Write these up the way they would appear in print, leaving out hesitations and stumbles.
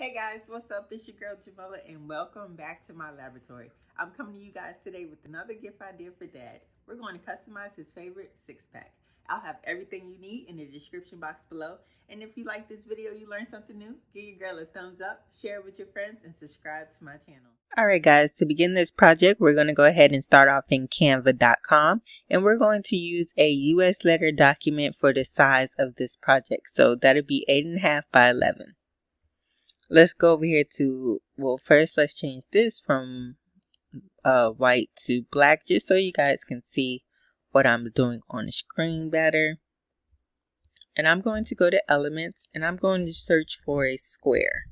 Hey guys, what's up? It's your girl Jamila and welcome back to my laboratory. I'm coming to you guys today with another gift idea for Dad. We're going to customize his favorite six-pack. I'll have everything you need in the description box below. And if you like this video, you learned something new, give your girl a thumbs up, share it with your friends, and subscribe to my channel. Alright guys, to begin this project, we're going to go ahead and start off in Canva.com. And we're going to use a US letter document for the size of this project. So that'll be 8.5 by 11. Let's go over here to, well, first let's change this from white to black just so you guys can see what I'm doing on the screen better. And I'm going to go to elements and I'm going to search for a square.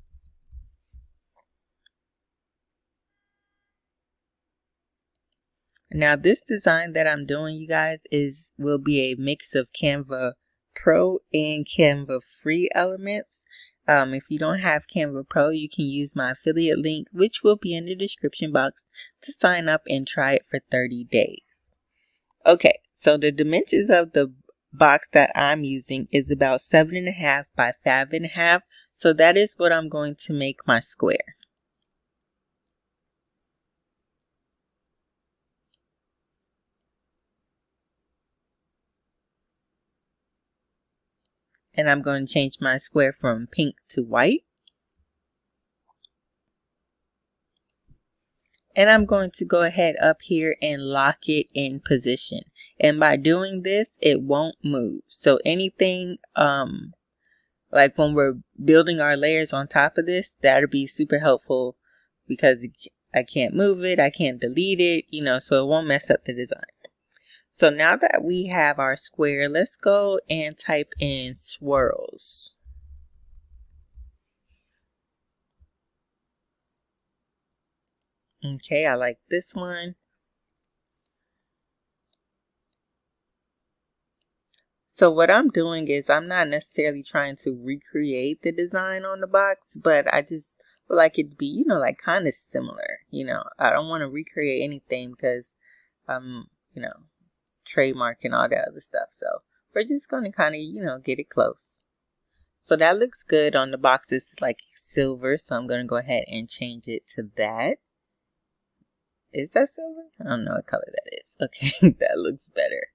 Now this design that I'm doing, you guys, will be a mix of Canva Pro and Canva free elements. If you don't have Canva Pro, you can use my affiliate link, which will be in the description box, to sign up and try it for 30 days. Okay, so the dimensions of the box that I'm using is about 7.5 by 5.5. So that is what I'm going to make my square. And I'm going to change my square from pink to white. And I'm going to go ahead up here and lock it in position. And by doing this, it won't move. So anything, like when we're building our layers on top of this, that'll be super helpful because I can't move it, I can't delete it, so it won't mess up the design. So now that we have our square, let's go and type in swirls. Okay, I like this one. So what I'm doing is I'm not necessarily trying to recreate the design on the box, but I just would like it to be, like kind of similar. I don't want to recreate anything because I'm, trademarking all that other stuff. So we're just going to kind of, get it close. So that looks good on the box. It's like silver, so I'm going to go ahead and change it to that. Is that silver? I don't know what color that is. Okay, that looks better.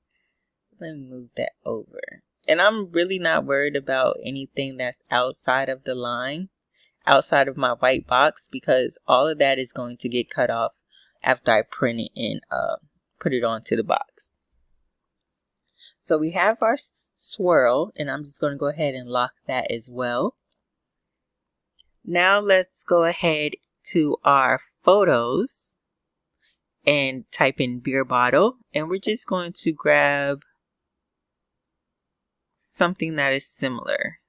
Let me move that over. And I'm really not worried about anything that's outside of the line, outside of my white box, because all of that is going to get cut off after I print it and put it onto the box. So we have our swirl, and I'm just going to go ahead and lock that as well. Now let's go ahead to our photos and type in beer bottle, and we're just going to grab something that is similar.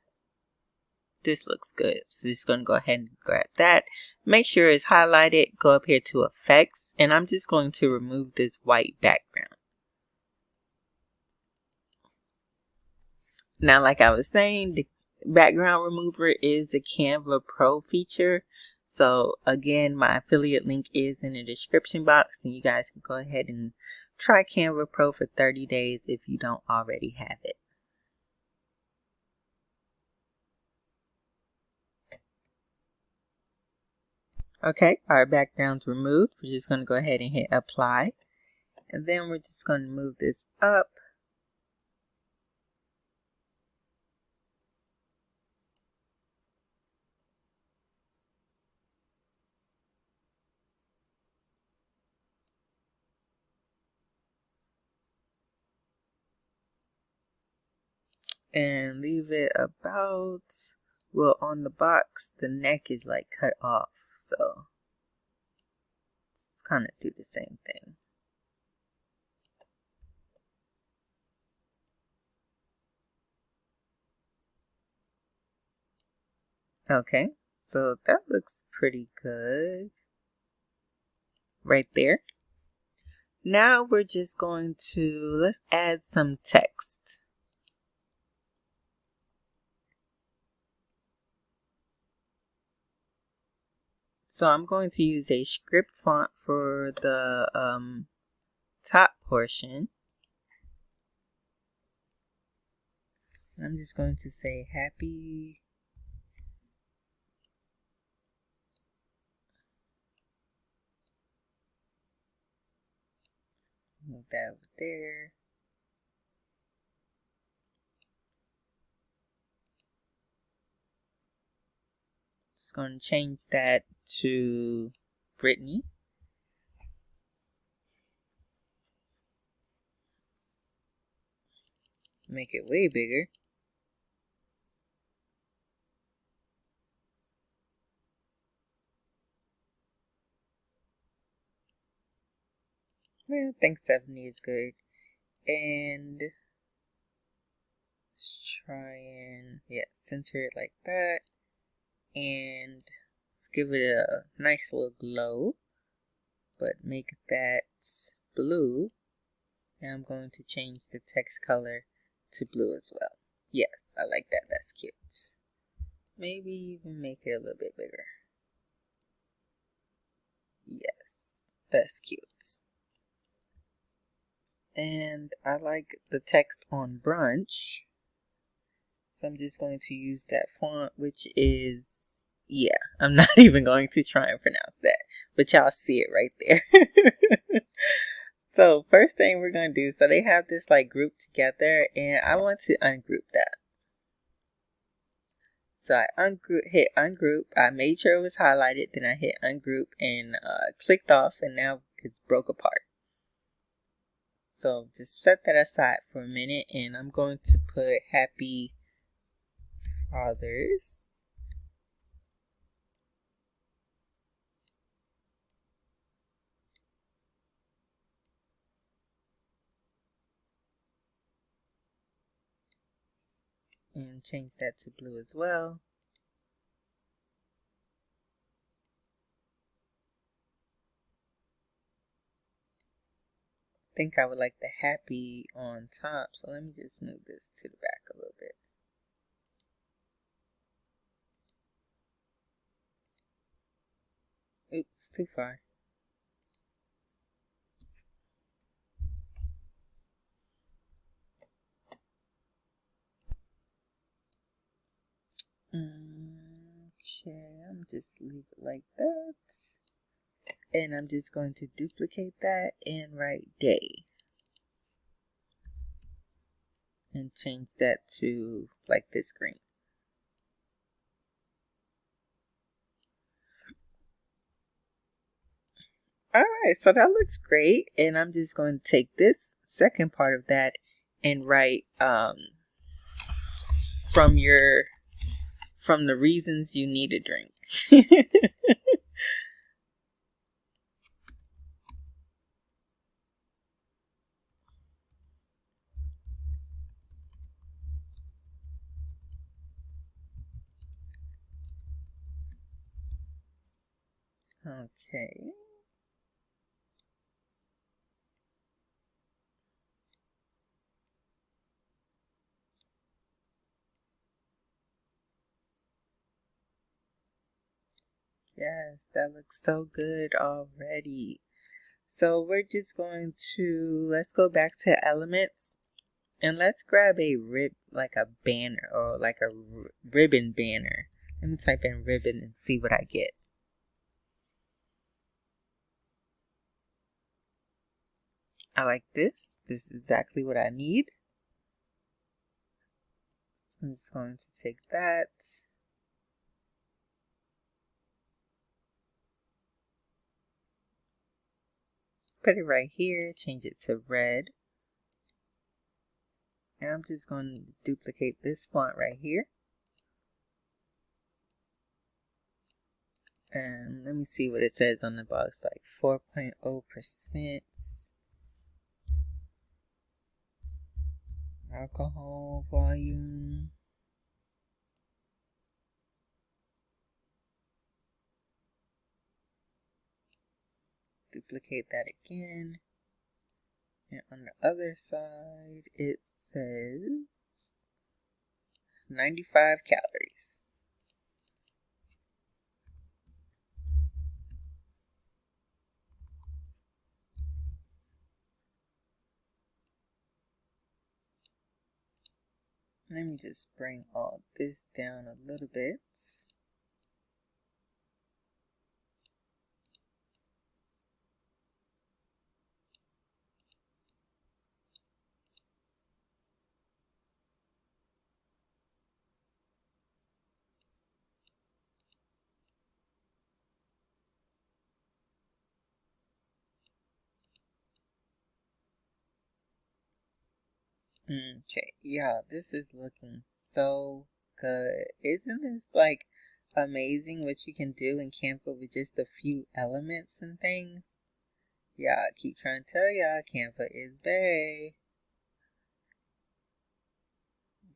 This looks good, so just going to go ahead and grab that. Make sure it's highlighted. Go up here to effects, and I'm just going to remove this white background. Now, like I was saying, the background remover is a Canva Pro feature. So again, my affiliate link is in the description box, and you guys can go ahead and try Canva Pro for 30 days if you don't already have it. Okay, our background's removed. We're just going to go ahead and hit apply. And then we're just going to move this up. And leave it about, well, on the box, the neck is like cut off. So let's kind of do the same thing. Okay, so that looks pretty good right there. Now we're just going to, let's add some text. So I'm going to use a script font for the top portion. I'm just going to say happy Move that over there. Just going to change that to Brittany. Make it way bigger. Well, I think 70 is good. And let's try and, center it like that. And let's give it a nice little glow. But make that blue. And I'm going to change the text color to blue as well. Yes, I like that. That's cute. Maybe even make it a little bit bigger. Yes, that's cute. And I like the text on brunch. So I'm just going to use that font, which is, I'm not even going to try and pronounce that. But y'all see it right there. So first thing we're going to do, so they have this like grouped together, and I want to ungroup that. So I hit ungroup. I made sure it was highlighted. Then I hit ungroup and clicked off, and now it's broke apart. So just set that aside for a minute, and I'm going to put Happy Fathers. And change that to blue as well. I think I would like the happy on top, so let me just move this to the back a little bit. Oops, too far. Okay, I'm just leave it like that. And I'm just going to duplicate that and write day. And change that to like this green. Alright, so that looks great. And I'm just going to take this second part of that and write from the reasons you need a drink. Okay. Yes, that looks so good already. So we're just going to, let's go back to elements and let's grab a like a banner or like a ribbon banner. Let me type in ribbon and see what I get. I like this. This is exactly what I need. I'm just going to take that. Put it right here, change it to red. And I'm just going to duplicate this font right here. And let me see what it says on the box, like 4.0% alcohol volume. Duplicate that again. And on the other side, it says 95 calories. Let me just bring all this down a little bit. Okay, y'all, this is looking so good. Isn't this like amazing what you can do in Canva with just a few elements and things? Yeah, I keep trying to tell y'all, Canva is bae.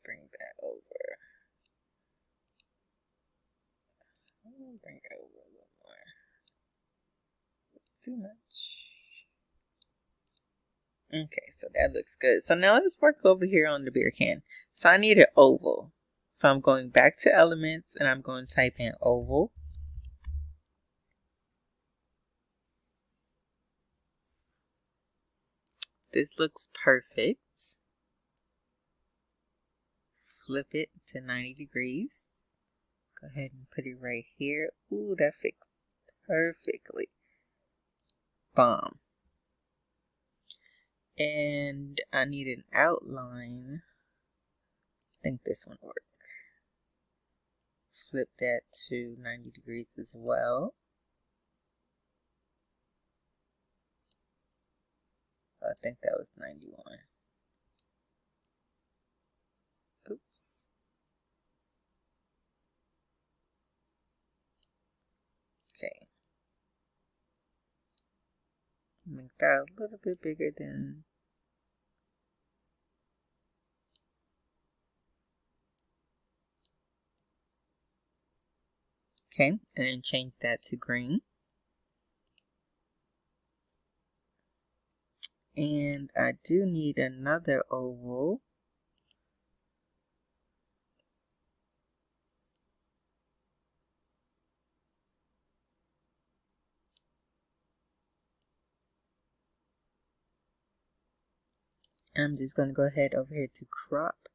Bring that over. Bring it over a little more. Too much. Okay, so that looks good. So now let's work over here on the beer can. So I need an oval. So I'm going back to elements and I'm going to type in oval. This looks perfect. Flip it to 90 degrees. Go ahead and put it right here. Ooh, that fits perfectly. Bomb. And I need an outline. I think this one works. Flip that to 90 degrees as well. I think that was 91. Oops. Okay. Make that a little bit bigger than. Okay, and then change that to green. And I do need another oval. I'm just going to go ahead over here to crop.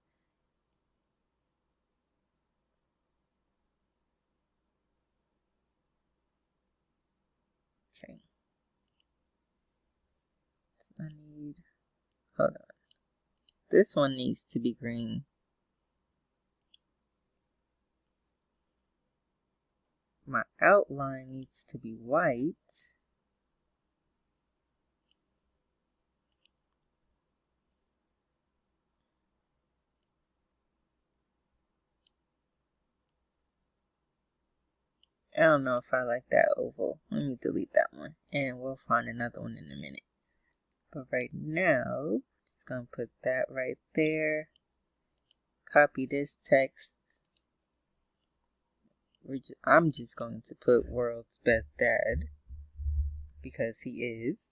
Okay. So I need, hold on. This one needs to be green. My outline needs to be white. I don't know if I like that oval. Let me delete that one. And we'll find another one in a minute. But right now, just going to put that right there. Copy this text. I'm just going to put World's Best Dad. Because he is.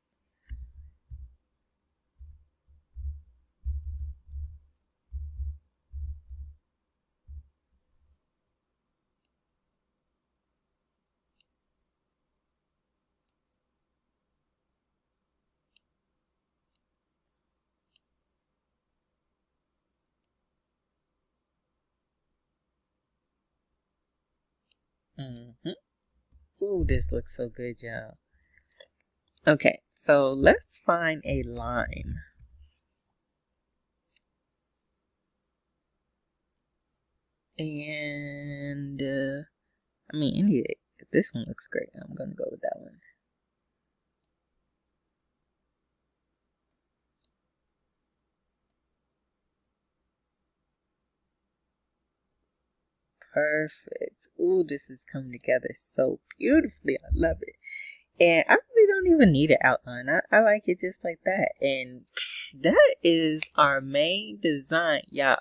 Ooh, this looks so good, y'all. Okay, so let's find a line. And, I mean, this one looks great. I'm going to go with that one. Perfect. Ooh, this is coming together so beautifully. I love it. And I really don't even need an outline. I like it just like that. And that is our main design. Y'all,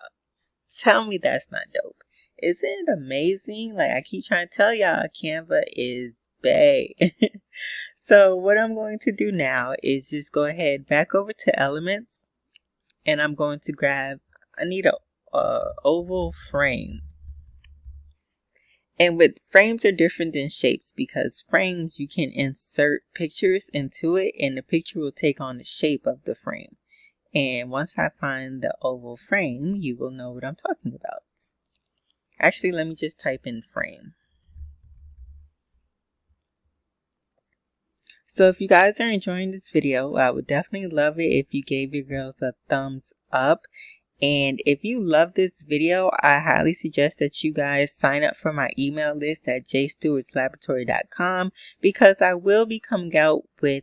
tell me that's not dope. Isn't it amazing? Like I keep trying to tell y'all, Canva is bae. So what I'm going to do now is just go ahead back over to elements. And I'm going to grab, I need a oval frame. And with frames are different than shapes because frames you can insert pictures into it and the picture will take on the shape of the frame. And once I find the oval frame, you will know what I'm talking about. Actually, let me just type in frame. So if you guys are enjoying this video, I would definitely love it if you gave your girls a thumbs up. And if you love this video, I highly suggest that you guys sign up for my email list at Jstewartslaboratory.com because I will be coming out with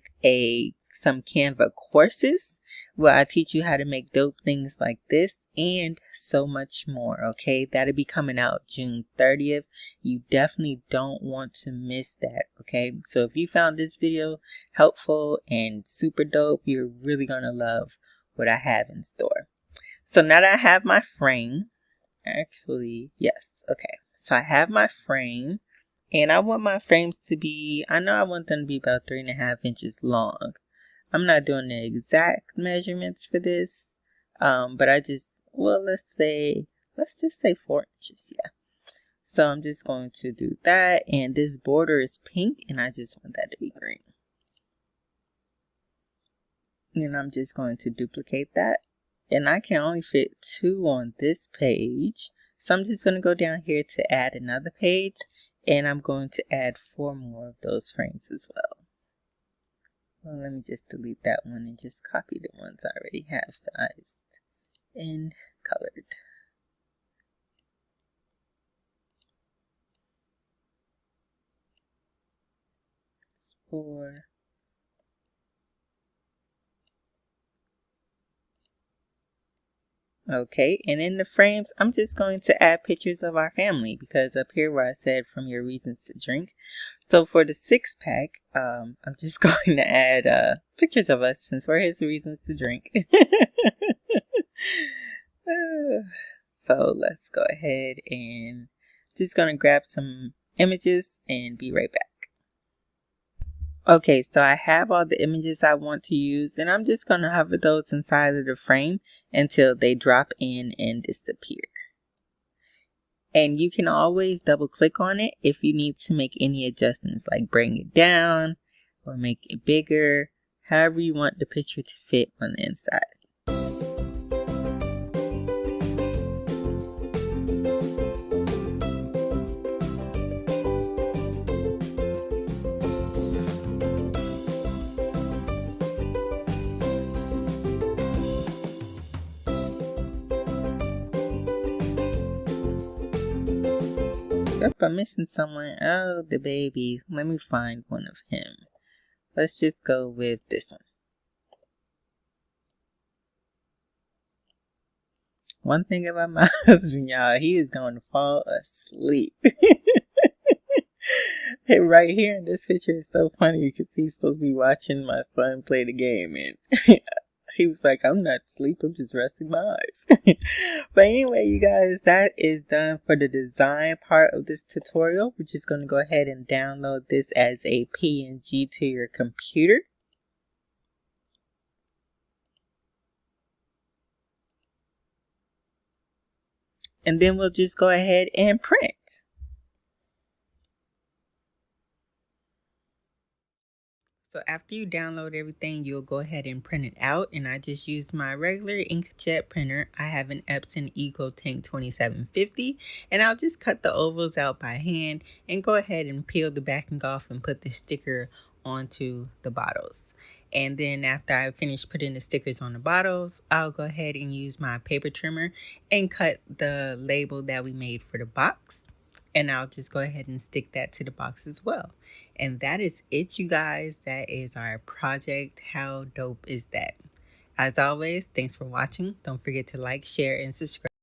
some Canva courses. where I teach you how to make dope things like this and so much more. Okay, that'll be coming out June 30th. You definitely don't want to miss that. Okay, so if you found this video helpful and super dope, you're really gonna love what I have in store. So now that I have my frame, actually, yes, okay, so I have my frame, and I want my frames to be, I know I want them to be about 3.5 inches long. I'm not doing the exact measurements for this, but I just, well, let's just say 4 inches, yeah. So I'm just going to do that, and this border is pink, and I just want that to be green. And I'm just going to duplicate that, and I can only fit 2 on this page, so I'm just going to go down here to add another page, and I'm going to add 4 more of those frames as well. Well, let me just delete that one and just copy the ones I already have sized and colored. It's 4. Okay, and in the frames, I'm just going to add pictures of our family, because up here where I said from your reasons to drink. So for the 6-pack, I'm just going to add pictures of us, since we're his reasons to drink. So let's go ahead and just going to grab some images and be right back. Okay, so I have all the images I want to use, and I'm just going to hover those inside of the frame until they drop in and disappear. And you can always double click on it if you need to make any adjustments, like bring it down or make it bigger, however you want the picture to fit on the inside. Yep, I'm missing someone. Oh, the baby. Let me find one of him. Let's just go with this one. One thing about my husband, y'all, he is going to fall asleep. And right here in this picture is so funny because he's supposed to be watching my son play the game, and he was like, I'm not asleep, I'm just resting my eyes. But anyway, you guys, that is done for the design part of this tutorial. We're just going to go ahead and download this as a PNG to your computer. And then we'll just go ahead and print. So after you download everything, you'll go ahead and print it out. And I just used my regular inkjet printer. I have an Epson EcoTank 2750. And I'll just cut the ovals out by hand and go ahead and peel the backing off and put the sticker onto the bottles. And then after I finish putting the stickers on the bottles, I'll go ahead and use my paper trimmer and cut the label that we made for the box. And I'll just go ahead and stick that to the box as well. And that is it, you guys. That is our project. How dope is that? As always, thanks for watching. Don't forget to like, share, and subscribe.